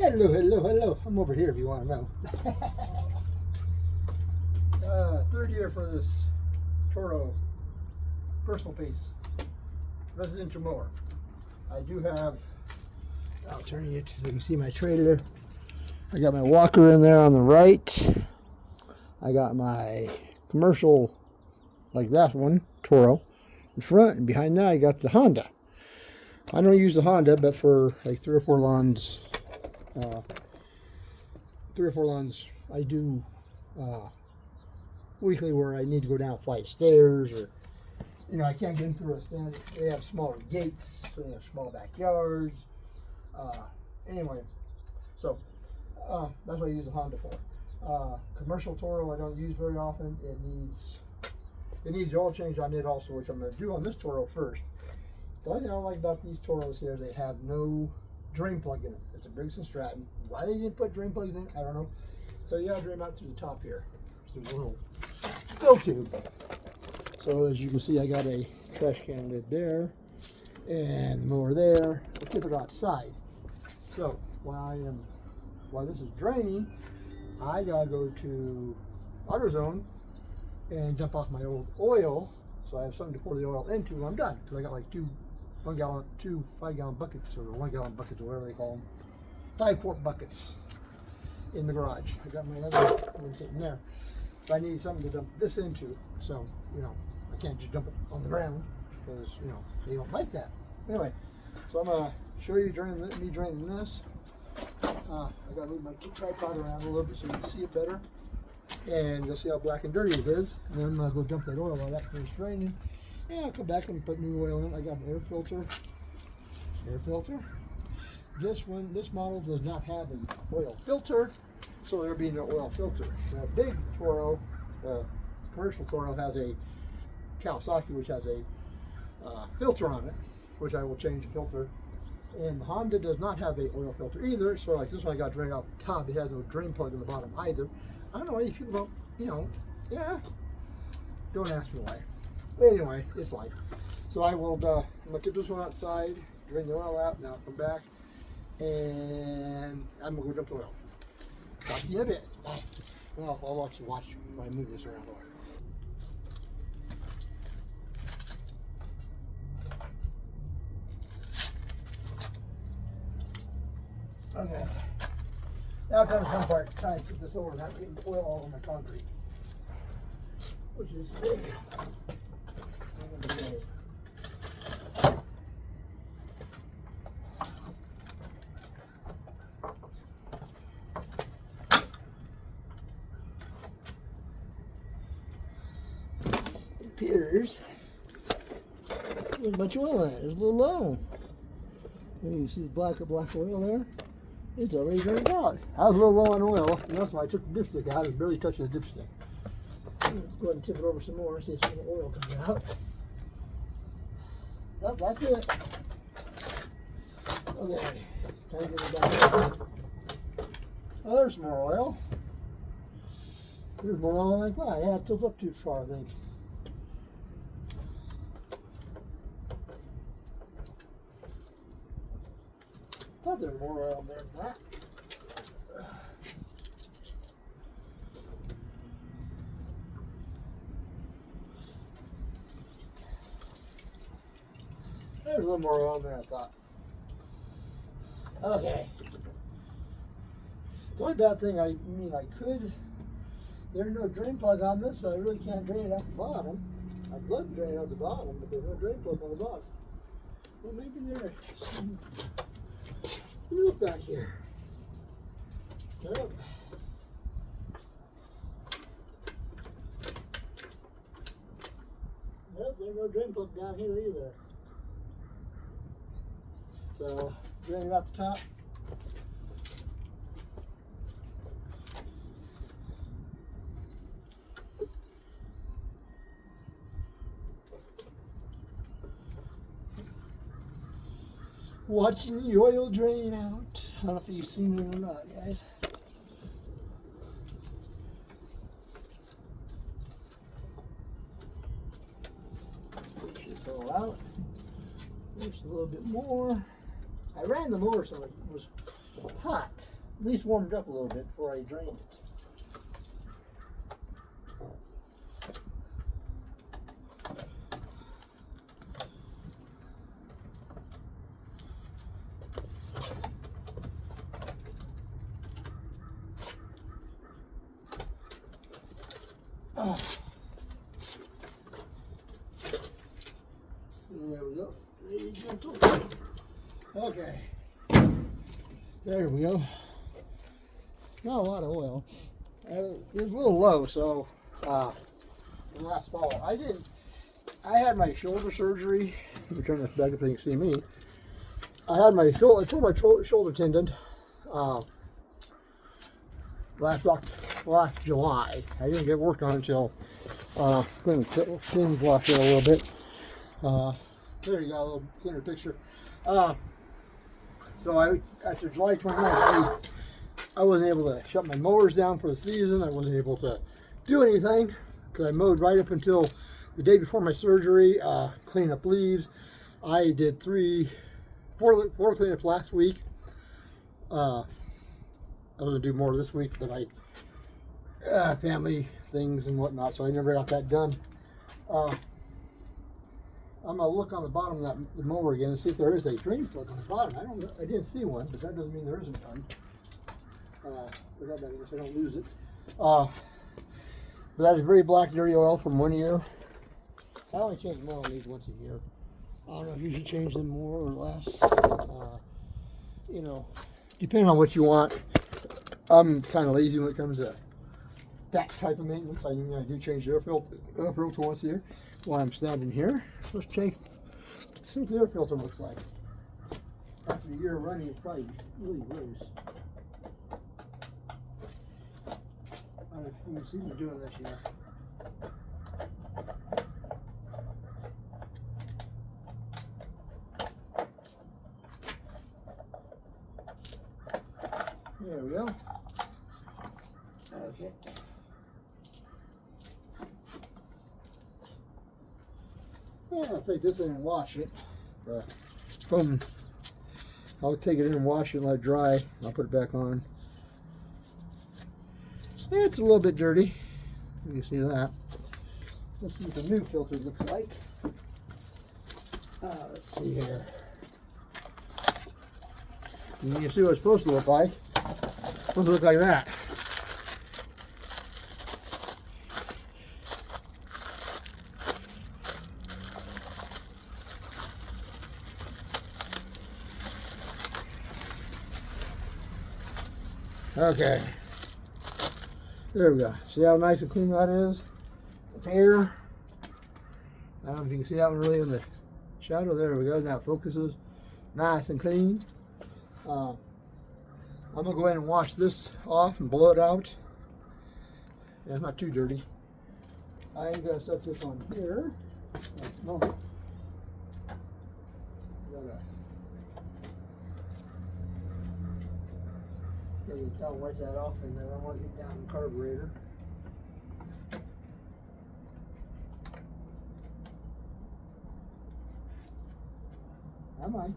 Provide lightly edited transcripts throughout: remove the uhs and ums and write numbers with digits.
Hello, hello, hello. I'm over here if you want to know. Third year for this Toro personal piece residential mower. I do have, I'll turn you to so you can see my trailer. I got my walker in there on the right. I got my commercial, like that one, Toro, in front, and behind that I got the Honda. I don't use the Honda, but for like three or four lawns, I do weekly where I need to go down a flight of stairs, or I can't get in through a stand. They have smaller gates, so they have small backyards. Anyway, so that's what I use the Honda for. Commercial Toro I don't use very often. It needs the oil change on it also, which I'm going to do on this Toro first. The only thing I don't like about these Toros here is they have no drain plug in it. It's a Briggs & Stratton. Why they didn't put drain plugs in, I don't know. So you gotta drain out through the top here. So there's a little fill tube. So as you can see, I got a trash can lid there and mower there. I'll keep it outside. So while this is draining, I gotta go to AutoZone and dump off my old oil, so I have something to pour the oil into when I'm done. Because I got like two 5-gallon buckets, or 1-gallon buckets, or whatever they call them, 5-quart buckets in the garage. I got my other one sitting there. But I need something to dump this into, so I can't just dump it on the ground because they don't like that. Anyway, so I'm gonna show you me draining this. I gotta move my tripod around a little bit so you can see it better, and you'll see how black and dirty it is. And then I'm gonna go dump that oil while that finishes draining. And I'll come back and put new oil in. I got an air filter. This model does not have an oil filter, so there'll be no oil filter. The big Toro, commercial Toro, has a Kawasaki, which has a filter on it, which I will change the filter. And the Honda does not have a oil filter either, so like this one I got drained off the top. It has no drain plug in the bottom either. I don't know why these people don't, don't ask me why. Anyway, it's life. So I'm gonna get this one outside, drain the oil out, now I'll come back, and I'm gonna go dump the oil. Talk to you in a bit. Bye. Well, I'll watch while I move this around. Okay. Now comes the fun part, trying to keep this over, not getting oil all over my concrete, which is big. It appears there's a bunch of oil in it. There's a little low. You see the black oil there? It's already drained out. I was a little low on oil, and that's why I took the dipstick out. I was barely touching the dipstick. Go ahead and tip it over some more and see if some of the oil comes out. Well, that's it. Okay, trying to get it down. Oh, there's some more oil. There's more oil than I thought. Yeah, it tilts up too far, I think. I thought there was more oil there than that. There's a little more oil there, I thought. Okay. The only bad thing, I could. There's no drain plug on this, so I really can't drain it out the bottom. I'd love to drain it out the bottom, but there's no drain plug on the bottom. Well, maybe there's some. Look back here. Yep. Nope, there's no drain plug down here either. So, drain it out the top. Watching the oil drain out. I don't know if you've seen it or not, guys. Push this all out. There's a little bit more. I ran the mower so it hot. At least warmed up a little bit before I drained it. There we go. Very gentle. Okay. There we go. Not a lot of oil. It was a little low, so from last fall. I had my shoulder surgery. Let me turn this back up so you can see me. I tore my shoulder tendon last July. I didn't get worked on until going to thin wash it a little bit. There you go, a little cleaner picture. So after July 29th, I wasn't able to shut my mowers down for the season. I wasn't able to do anything because I mowed right up until the day before my surgery, cleaning up leaves. I did four cleanups last week. I was going to do more this week, but family things and whatnot, so I never got that done. I'm gonna look on the bottom of the mower again and see if there is a drain plug on the bottom. I didn't see one, but that doesn't mean there isn't one. Forgot that, I guess I don't lose it. But that is very black, dirty oil from 1 year. I only change them oil on these once a year. I don't know if you should change them more or less. You know, depending on what you want. I'm kind of lazy when it comes to that type of maintenance. I do change the air filter once a year while I'm standing here. Let's see what the air filter looks like. After a year of running, it's probably really gross. I don't know if you can see me doing this here. There we go. Okay. Yeah, I'll take this in and wash it. I'll take it in and wash it and let it dry. I'll put it back on. It's a little bit dirty. You can see that. Let's see what the new filter looks like. Let's see here. You can see what it's supposed to look like. It's supposed to look like that. Okay, there we go. See how nice and clean that is? It's hair. I don't know if you can see that one really in the shadow. There we go. Now it focuses. Nice and clean. I'm going to go ahead and wash this off and blow it out. Yeah, it's not too dirty. I'm going to set this on here. At the moment. You can tell wipe that off in there. I want to get down the carburetor. I might.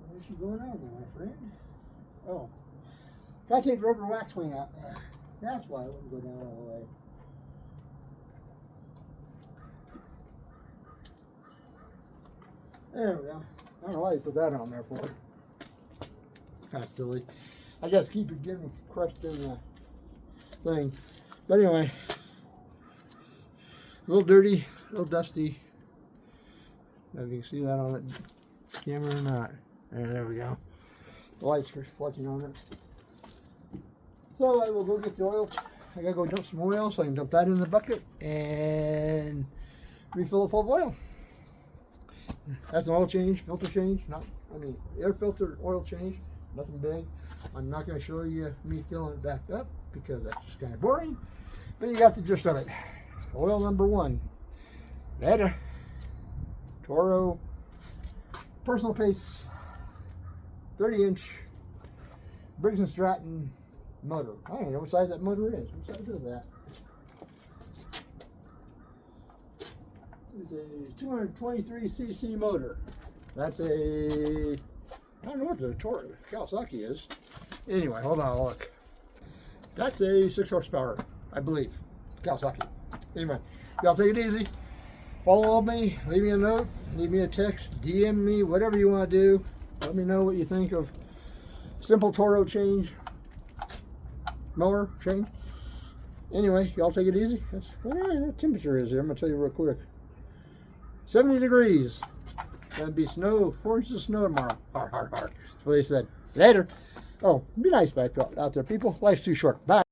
What's going on there, my friend? Oh, gotta take the rubber wax wing out. That's why it wouldn't go down all the way. There we go. I don't know why you put that on there for. Kind of silly. I guess keep it getting crushed in the thing. But anyway, a little dirty, a little dusty. If you can see that on the camera or not. There we go. The light's reflecting on it. So I will go get the oil. I gotta go dump some oil so I can dump that in the bucket and refill it full of oil. That's an oil change, filter change, air filter, oil change, nothing big. I'm not going to show you me filling it back up because that's just kind of boring, but you got the gist of it. Oil number 1, that Toro personal pace 30-inch Briggs & Stratton motor. I don't know what size that motor is. What size is that? It's a 223cc motor. That's a, I don't know what the Toro Kawasaki is. Anyway, hold on, I'll look. That's a 6 horsepower, I believe. Kawasaki. Anyway, y'all take it easy. Follow me, leave me a note, leave me a text, DM me, whatever you want to do. Let me know what you think of simple Toro change, mower change. Anyway, y'all take it easy. What temperature is here? I'm going to tell you real quick. 70 degrees. Gonna be snow, 4 inches of snow tomorrow. Har, har, har. That's what they said. Later. Oh, be nice back out there, people. Life's too short. Bye.